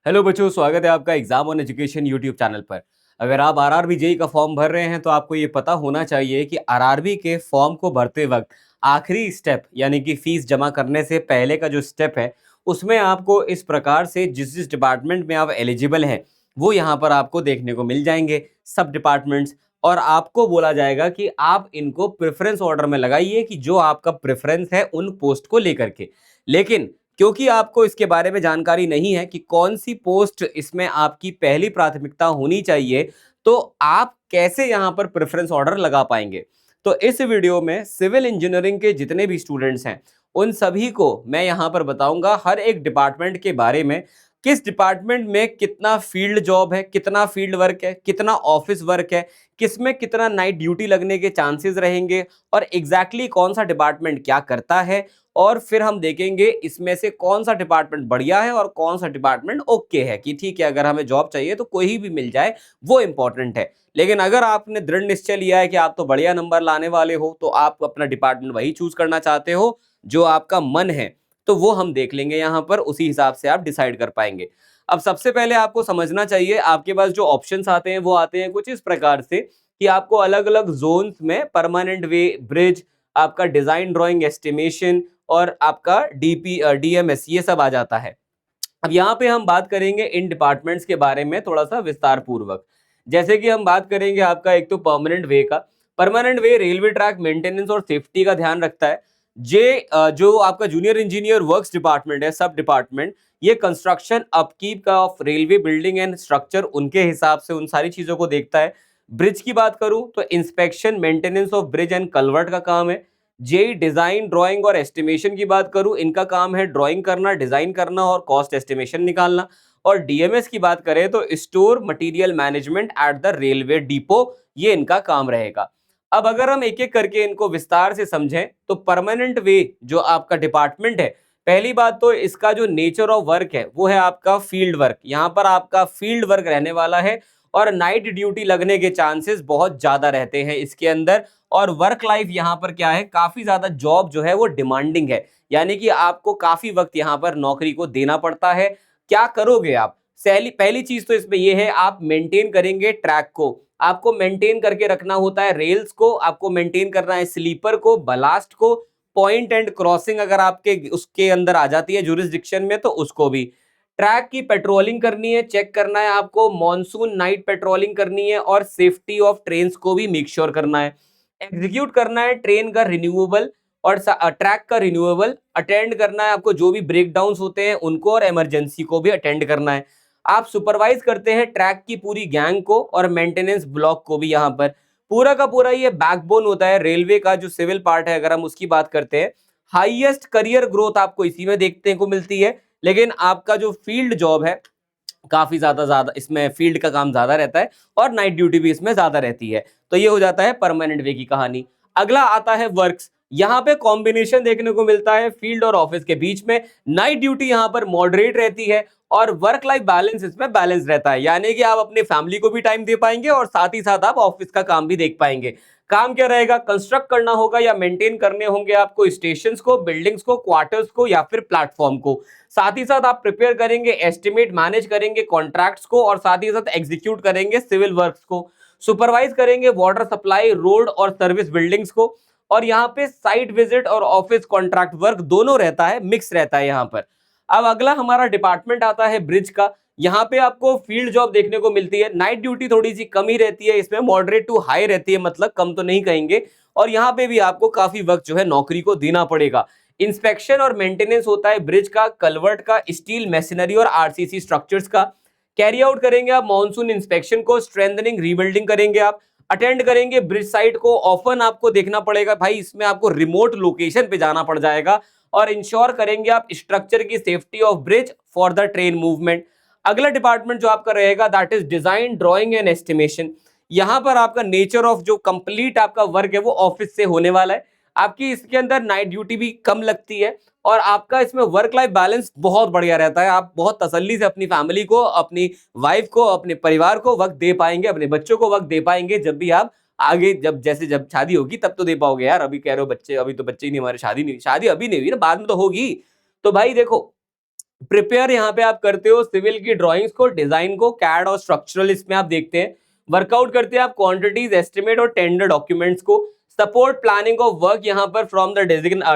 Hello बच्चों, स्वागत है आपका exam on education YouTube channel पर। अगर आप आरआरबी जेई का फॉर्म भर रहे हैं तो आपको ये पता होना चाहिए कि आरआरबी के फॉर्म को भरते वक्त आखिरी स्टेप यानी कि फीस जमा करने से पहले का जो स्टेप है उसमें आपको इस प्रकार से जिस जिस डिपार्टमेंट में आप एलिजिबल हैं वो यहाँ पर आपको देखने को मिल जाएंगे, सब डिपार्टमेंट्स। और आपको बोला जाएगा कि आप इनको प्रेफरेंस ऑर्डर में लगाइए कि जो आपका प्रेफरेंस है उन पोस्ट को लेकर के। लेकिन क्योंकि आपको इसके बारे में जानकारी नहीं है कि कौन सी पोस्ट इसमें आपकी पहली प्राथमिकता होनी चाहिए, तो आप कैसे यहां पर प्रेफरेंस ऑर्डर लगा पाएंगे। तो इस वीडियो में सिविल इंजीनियरिंग के जितने भी स्टूडेंट्स हैं उन सभी को मैं यहां पर बताऊंगा हर एक डिपार्टमेंट के बारे में, किस डिपार्टमेंट में कितना फील्ड जॉब है, कितना फील्ड वर्क है, कितना ऑफिस वर्क है, किसमें कितना नाइट ड्यूटी लगने के चांसेस रहेंगे और एग्जैक्टली कौन सा डिपार्टमेंट क्या करता है। और फिर हम देखेंगे इसमें से कौन सा डिपार्टमेंट बढ़िया है और कौन सा डिपार्टमेंट ओके है कि ठीक है अगर हमें जॉब चाहिए तो कोई भी मिल जाए, वो इंपॉर्टेंट है। लेकिन अगर आपने दृढ़ निश्चय लिया है कि आप तो बढ़िया नंबर लाने वाले हो तो आप अपना डिपार्टमेंट वही चूज करना चाहते हो जो आपका मन है, तो वो हम देख लेंगे यहाँ पर, उसी हिसाब से आप डिसाइड कर पाएंगे। अब सबसे पहले आपको समझना चाहिए आपके पास जो ऑप्शंस आते हैं वो आते हैं कुछ इस प्रकार से कि आपको अलग अलग जोन्स में परमानेंट वे, ब्रिज, आपका डिजाइन ड्राइंग एस्टिमेशन और आपका डीएमएस ये सब आ जाता है। अब यहाँ पे हम बात करेंगे इन डिपार्टमेंट्स के बारे में थोड़ा सा विस्तार पूर्वक। जैसे कि हम बात करेंगे आपका एक तो परमानेंट वे का। परमानेंट वे रेलवे ट्रैक मेंटेनेंस और सेफ्टी का ध्यान रखता है। जो आपका जूनियर इंजीनियर वर्क्स डिपार्टमेंट है, सब डिपार्टमेंट, ये कंस्ट्रक्शन अपकीप का of railway building and structure उनके हिसाब से उन सारी चीजों को देखता है। ब्रिज की बात करूं तो inspection maintenance of bridge and culvert का काम है। जेई डिजाइन ड्राइंग और एस्टिमेशन की बात करूं, इनका काम है ड्राइंग करना, डिजाइन करना और कॉस्ट एस्टिमेशन निकालना। और डीएमएस की बात करें तो store material management at the railway depot, ये इनका काम रहेगा। अब अगर हम एक एक करके इनको विस्तार से समझें तो परमानेंट वे जो आपका डिपार्टमेंट है, पहली बात तो इसका जो नेचर ऑफ वर्क है वो है आपका फील्ड वर्क। यहाँ पर आपका फील्ड वर्क रहने वाला है और नाइट ड्यूटी लगने के चांसेस बहुत ज्यादा रहते हैं इसके अंदर। और वर्क लाइफ यहाँ पर क्या है, काफी ज्यादा जॉब जो है वो डिमांडिंग है, यानी कि आपको काफी वक्त यहाँ पर नौकरी को देना पड़ता है। क्या करोगे आप? पहली चीज तो इसमें ये है, आप मेंटेन करेंगे ट्रैक को, आपको मेंटेन करके रखना होता है रेल्स को, आपको मेंटेन करना है स्लीपर को, बलास्ट को, पॉइंट एंड क्रॉसिंग अगर आपके उसके अंदर आ जाती है जुरिस्डिक्शन में तो उसको भी। ट्रैक की पेट्रोलिंग करनी है, चेक करना है आपको, मॉनसून नाइट पेट्रोलिंग करनी है और सेफ्टी ऑफ ट्रेन्स को भी मेक श्योर करना है। एग्जीक्यूट करना है ट्रेन का रिन्यूएबल और ट्रैक का रिन्यूएबल, अटेंड करना है आपको जो भी ब्रेकडाउन्स होते हैं उनको और इमरजेंसी को भी अटेंड करना है। आप सुपरवाइज करते हैं ट्रैक की पूरी गैंग को और मेंटेनेंस ब्लॉक को भी। यहाँ पर पूरा का पूरा ये बैकबोन होता है रेलवे का जो सिविल पार्ट है। अगर हम उसकी बात करते हैं, हाईएस्ट करियर ग्रोथ आपको इसी में देखने को मिलती है। लेकिन आपका जो फील्ड जॉब है काफी ज्यादा इसमें फील्ड का काम ज्यादा रहता है और नाइट ड्यूटी भी इसमें ज्यादा रहती है। तो ये हो जाता है परमानेंट वे की कहानी। अगला आता है वर्क्स। यहाँ पे कॉम्बिनेशन देखने को मिलता है फील्ड और ऑफिस के बीच में। नाइट ड्यूटी यहाँ पर मॉडरेट रहती है और वर्क लाइफ बैलेंस इसमें बैलेंस रहता है, यानी कि आप अपने फैमिली को भी टाइम दे पाएंगे और साथ ही साथ आप ऑफिस का काम भी देख पाएंगे। काम क्या रहेगा, कंस्ट्रक्ट करना होगा या मेंटेन करने होंगे आपको स्टेशंस को, बिल्डिंग्स को, क्वार्टर्स को या फिर प्लेटफॉर्म को। साथ ही साथ आप प्रिपेयर करेंगे एस्टिमेट, मैनेज करेंगे कॉन्ट्रैक्ट्स को और साथ ही साथ एग्जीक्यूट करेंगे सिविल वर्क्स को। सुपरवाइज करेंगे वाटर सप्लाई, रोड और सर्विस बिल्डिंग्स को। और यहाँ पे साइट विजिट और ऑफिस कॉन्ट्रैक्ट वर्क दोनों रहता है, मिक्स रहता है यहाँ पर। अब अगला हमारा डिपार्टमेंट आता है ब्रिज का। यहाँ पे आपको फील्ड जॉब देखने को मिलती है। नाइट ड्यूटी थोड़ी सी कम ही रहती है इसमें, मॉडरेट टू हाई रहती है, मतलब कम तो नहीं कहेंगे। और यहाँ पे भी आपको काफी वक्त जो है नौकरी को देना पड़ेगा। इंस्पेक्शन और मेंटेनेंस होता है ब्रिज का, कलवर्ट का, स्टील मैशिनरी और आरसीसी स्ट्रक्चर्स का। कैरी आउट करेंगे आप मॉनसून इंस्पेक्शन को, स्ट्रेंथनिंग रीबिल्डिंग करेंगे आप, अटेंड करेंगे ब्रिज साइट को। ऑफन आपको देखना पड़ेगा भाई, इसमें आपको रिमोट लोकेशन पे जाना पड़ जाएगा। और इंश्योर करेंगे आप स्ट्रक्चर की safety of bridge for the train movement. अगला डिपार्टमेंट जो आपका रहेगा that is design drawing and estimation. यहां पर आपका नेचर ऑफ जो कंप्लीट आपका वर्क है वो ऑफिस से होने वाला है। आपकी इसके अंदर नाइट ड्यूटी भी कम लगती है और आपका इसमें वर्क लाइफ बैलेंस बहुत बढ़िया रहता है। आप बहुत तसल्ली से अपनी फैमिली को, अपनी वाइफ को, अपने परिवार को वक्त दे पाएंगे, अपने बच्चों को वक्त दे पाएंगे। जब भी आप आगे जब शादी होगी तब तो दे पाओगे यार, अभी कह रहे हो बच्चे, अभी तो बच्चे ही नहीं हमारे, शादी नहीं, शादी अभी नहीं हुई ना, बाद में तो होगी। तो भाई देखो, प्रिपेयर यहाँ पे आप करते हो सिविल की ड्राइंग्स को, डिजाइन को, कैड और स्ट्रक्चरल इसमें आप देखते हैं। वर्कआउट करते हैं आप क्वांटिटीज, एस्टिमेट और टेंडर डॉक्यूमेंट्स को। सपोर्ट प्लानिंग ऑफ वर्क यहाँ पर फ्रॉम द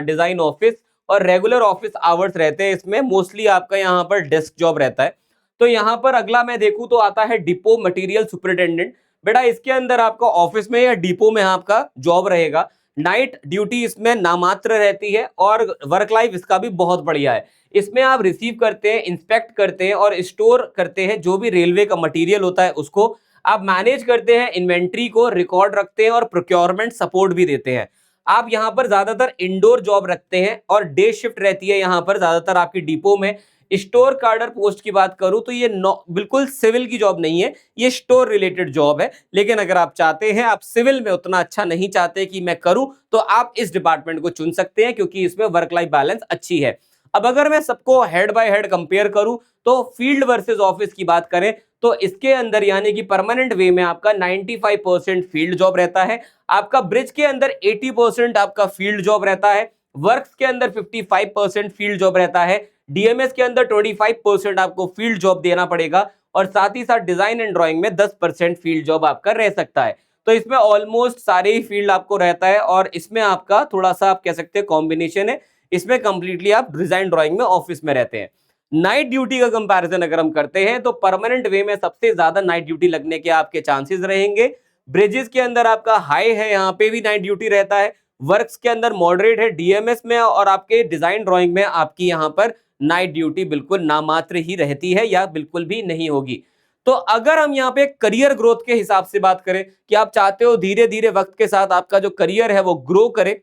डिजाइन ऑफिस, और रेगुलर ऑफिस आवर्स रहते हैं इसमें। मोस्टली आपका यहाँ पर डेस्क जॉब रहता है। तो यहाँ पर अगला मैं देखूं तो आता है डिपो मटेरियल सुपरिटेंडेंट। बेटा इसके अंदर आपका ऑफिस में या डिपो में आपका जॉब रहेगा। नाइट ड्यूटी इसमें नामात्र रहती है और वर्क लाइफ इसका भी बहुत बढ़िया है। इसमें आप रिसीव करते हैं, इंस्पेक्ट करते हैं और स्टोर करते हैं जो भी रेलवे का मटेरियल होता है उसको। आप मैनेज करते हैं इन्वेंट्री को, रिकॉर्ड रखते हैं और प्रोक्योरमेंट सपोर्ट भी देते हैं। आप यहाँ पर ज्यादातर इंडोर जॉब रखते हैं और डे शिफ्ट रहती है यहाँ पर ज्यादातर आपकी डिपो में। स्टोर कार्डर पोस्ट की बात करूं तो ये बिल्कुल सिविल की जॉब नहीं है, ये स्टोर रिलेटेड जॉब है। लेकिन अगर आप चाहते हैं, आप सिविल में उतना अच्छा नहीं चाहते कि मैं करूं, तो आप इस डिपार्टमेंट को चुन सकते हैं क्योंकि इसमें वर्क लाइफ बैलेंस अच्छी है। अब अगर मैं सबको हेड बाय हेड कंपेयर करूं तो फील्ड वर्सेस ऑफिस की बात करें तो इसके अंदर यानी कि परमानेंट वे में आपका 95% फील्ड जॉब रहता है। आपका ब्रिज के अंदर 80% आपका फील्ड जॉब रहता है। वर्क्स के अंदर 55% फील्ड जॉब रहता है। डीएमएस के अंदर 25% आपको फील्ड जॉब देना पड़ेगा और साथ ही साथ डिजाइन एंड ड्राइंग में 10% फील्ड जॉब आपका रह सकता है। तो इसमें ऑलमोस्ट सारे ही फील्ड आपको रहता है और इसमें आपका थोड़ा सा आप कह सकते हैं कॉम्बिनेशन है। इसमें कंप्लीटली आप डिजाइन ड्राइंग में ऑफिस में रहते हैं। नाइट ड्यूटी का कंपैरिजन अगर हम करते हैं तो परमानेंट वे में सबसे ज्यादा नाइट ड्यूटी लगने के आपके चांसेस रहेंगे। ब्रिजेस के अंदर आपका हाई है, यहाँ पे भी नाइट ड्यूटी रहता है। वर्क्स के अंदर मॉडरेट है डीएमएस में, और आपके डिजाइन ड्राइंग में आपकी यहाँ पर नाइट ड्यूटी बिल्कुल नामात्र ही रहती है या बिल्कुल भी नहीं होगी। तो अगर हम यहाँ पे करियर ग्रोथ के हिसाब से बात करें कि आप चाहते हो धीरे धीरे वक्त के साथ आपका जो करियर है वो ग्रो करे,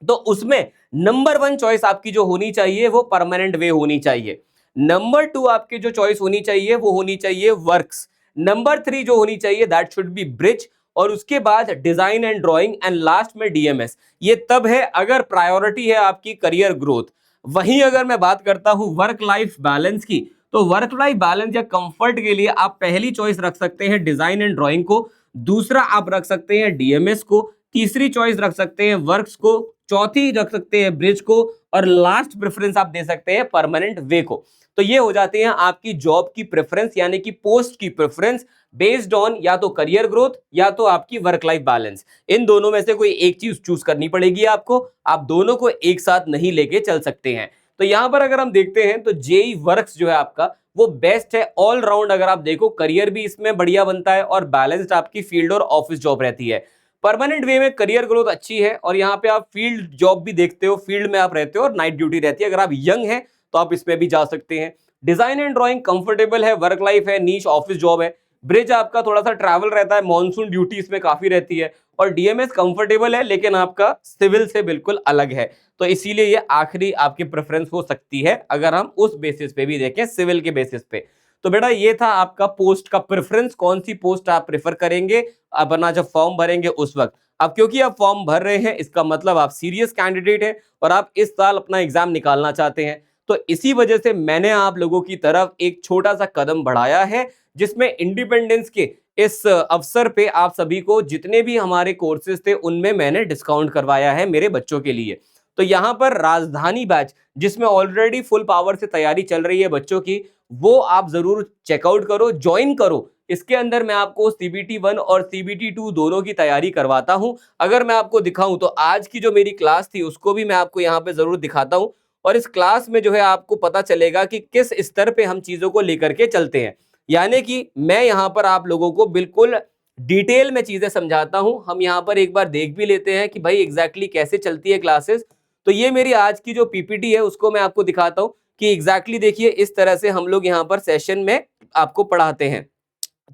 तो उसमें नंबर 1 चॉइस आपकी जो होनी चाहिए वो परमानेंट वे होनी चाहिए। नंबर 2 आपकी जो चॉइस होनी चाहिए वो होनी चाहिए वर्क्स। नंबर 3 जो होनी चाहिए दैट शुड बी ब्रिज, और उसके बाद design and drawing, and last में डीएमएस। ये तब है अगर प्रायोरिटी है आपकी करियर ग्रोथ। वहीं अगर मैं बात करता हूं वर्क लाइफ बैलेंस की, तो वर्क लाइफ बैलेंस या कंफर्ट के लिए आप पहली चॉइस रख सकते हैं डिजाइन एंड ड्राइंग को, दूसरा आप रख सकते हैं डीएमएस को, तीसरी चॉइस रख सकते हैं वर्क्स को, चौथी रख सकते हैं ब्रिज को, और लास्ट प्रेफरेंस आप दे सकते हैं परमानेंट वे को। तो ये हो जाती है आपकी जॉब की प्रेफरेंस यानी कि पोस्ट की प्रेफरेंस बेस्ड ऑन या तो करियर ग्रोथ या तो आपकी वर्क लाइफ बैलेंस। इन दोनों में से कोई एक चीज चूज करनी पड़ेगी आपको, आप दोनों को एक साथ नहीं लेके चल सकते हैं। तो यहां पर अगर हम देखते हैं तो जेई वर्क्स जो है आपका वो बेस्ट है ऑल राउंड। अगर आप देखो करियर भी इसमें बढ़िया बनता है और बैलेंस्ड आपकी फील्ड और ऑफिस जॉब रहती है। परमानेंट वे में करियर ग्रोथ अच्छी है और यहाँ पे आप फील्ड जॉब भी देखते हो, फील्ड में आप रहते हो और नाइट ड्यूटी रहती है। अगर आप यंग हैं तो आप इसमें भी जा सकते हैं। डिजाइन एंड ड्राइंग कंफर्टेबल है, वर्क लाइफ है, नीश ऑफिस जॉब है। ब्रिज आपका थोड़ा सा ट्रैवल रहता है, मॉनसून ड्यूटी इसमें काफी रहती है। और डीएमएस कंफर्टेबल है लेकिन आपका सिविल से बिल्कुल अलग है, तो इसीलिए ये आखिरी आपकी प्रेफरेंस हो सकती है अगर हम उस बेसिस पे भी देखें, सिविल के बेसिस पे। तो बेटा ये था आपका पोस्ट का प्रेफरेंस, कौन सी पोस्ट आप प्रेफर करेंगे अपना जब फॉर्म भरेंगे उस वक्त। अब क्योंकि आप फॉर्म भर रहे हैं इसका मतलब आप सीरियस कैंडिडेट हैं और आप इस साल अपना एग्जाम निकालना चाहते हैं, तो इसी वजह से मैंने आप लोगों की तरफ एक छोटा सा कदम बढ़ाया है जिसमें इंडिपेंडेंस के इस अवसर पे आप सभी को जितने भी हमारे कोर्सेज थे उनमें मैंने डिस्काउंट करवाया है मेरे बच्चों के लिए। तो यहाँ पर राजधानी बैच जिसमें ऑलरेडी फुल पावर से तैयारी चल रही है बच्चों की, वो आप जरूर चेकआउट करो, ज्वाइन करो। इसके अंदर मैं आपको सीबीटी 1 और सीबीटी 2 दोनों की तैयारी करवाता हूं। अगर मैं आपको दिखाऊं तो आज की जो मेरी क्लास थी उसको भी मैं आपको यहाँ पे जरूर दिखाता हूं, और इस क्लास में जो है आपको पता चलेगा कि किस स्तर पे हम चीजों को लेकर के चलते हैं। यानी कि मैं यहाँ पर आप लोगों को बिल्कुल डिटेल में चीजें समझाता हूं। हम यहाँ पर एक बार देख भी लेते हैं कि भाई एग्जैक्टली कैसे चलती है क्लासेस। तो ये मेरी आज की जो पीपीटी है उसको मैं आपको दिखाता हूँ कि एग्जैक्टली देखिए इस तरह से हम लोग यहाँ पर सेशन में आपको पढ़ाते हैं।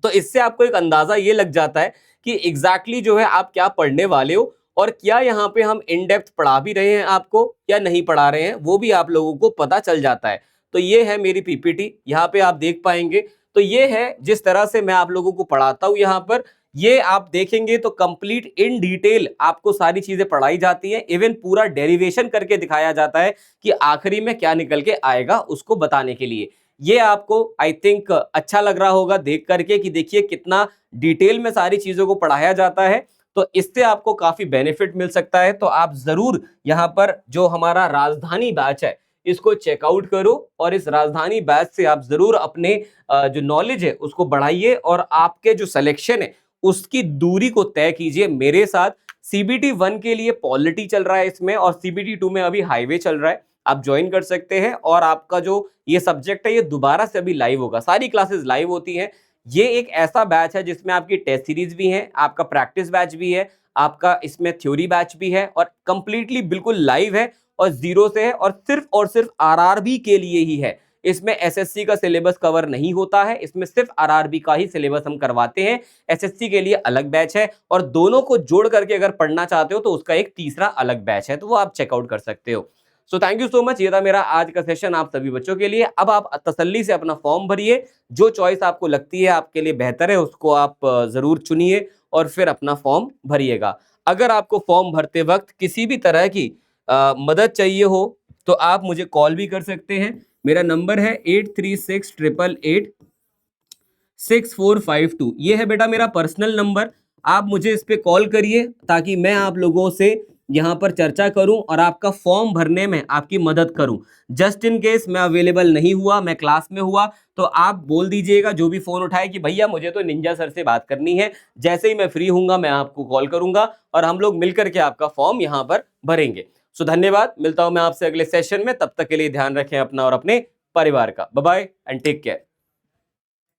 तो इससे आपको एक अंदाजा ये लग जाता है कि एग्जैक्टली जो है आप क्या पढ़ने वाले हो और क्या यहाँ पे हम इन डेप्थ पढ़ा भी रहे हैं आपको या नहीं पढ़ा रहे हैं, वो भी आप लोगों को पता चल जाता है। तो ये है मेरी पीपीटी, यहाँ पे आप देख पाएंगे। तो ये है जिस तरह से मैं आप लोगों को पढ़ाता हूँ यहाँ पर, ये आप देखेंगे तो कंप्लीट इन डिटेल आपको सारी चीजें पढ़ाई जाती हैं। इवन पूरा डेरिवेशन करके दिखाया जाता है कि आखिरी में क्या निकल के आएगा उसको बताने के लिए। ये आपको आई थिंक अच्छा लग रहा होगा देख करके कि देखिए कितना डिटेल में सारी चीजों को पढ़ाया जाता है। तो इससे आपको काफी बेनिफिट मिल सकता है। तो आप जरूर यहाँ पर जो हमारा राजधानी बैच है इसको चेकआउट करो और इस राजधानी बैच से आप जरूर अपने जो नॉलेज है उसको बढ़ाइए और आपके जो सिलेक्शन है उसकी दूरी को तय कीजिए मेरे साथ। सीबीटी 1 के लिए पॉलिटी चल रहा है इसमें, और सीबीटी 2 में अभी हाईवे चल रहा है, आप ज्वाइन कर सकते हैं। और आपका जो ये सब्जेक्ट है ये दोबारा से अभी लाइव होगा, सारी क्लासेस लाइव होती हैं। ये एक ऐसा बैच है जिसमें आपकी टेस्ट सीरीज भी है, आपका प्रैक्टिस बैच भी है, आपका इसमें थ्योरी बैच भी है, और कंप्लीटली बिल्कुल लाइव है और जीरो से है, और सिर्फ आरआरबी के लिए ही है। इसमें एसएससी का सिलेबस कवर नहीं होता है, इसमें सिर्फ आरआरबी का ही सिलेबस हम करवाते हैं। एसएससी के लिए अलग बैच है, और दोनों को जोड़ करके अगर पढ़ना चाहते हो तो उसका एक तीसरा अलग बैच है, तो वो आप चेकआउट कर सकते हो। So thank you so much, ये था मेरा आज का सेशन आप सभी बच्चों के लिए। अब आप तसल्ली से अपना फॉर्म भरिए, जो चॉइस आपको लगती है आपके लिए बेहतर है उसको आप जरूर चुनिए और फिर अपना फॉर्म भरिएगा। अगर आपको फॉर्म भरते वक्त किसी भी तरह की मदद चाहिए हो तो आप मुझे कॉल भी कर सकते हैं। मेरा नंबर है 8368886452। ये है बेटा मेरा पर्सनल नंबर, आप मुझे इस पे कॉल करिए ताकि मैं आप लोगों से यहाँ पर चर्चा करूं और आपका फॉर्म भरने में आपकी मदद करूं। जस्ट इन केस मैं अवेलेबल नहीं हुआ, मैं क्लास में हुआ, तो आप बोल दीजिएगा जो भी फोन उठाए कि भैया मुझे तो निंजा सर से बात करनी है। जैसे ही मैं फ्री हूंगा मैं आपको कॉल करूंगा और हम लोग मिलकर के आपका फॉर्म यहाँ पर भरेंगे। सो धन्यवाद, मिलता हूं मैं आपसे अगले सेशन में। तब तक के लिए ध्यान रखें अपना और अपने परिवार का। Bye bye and take care.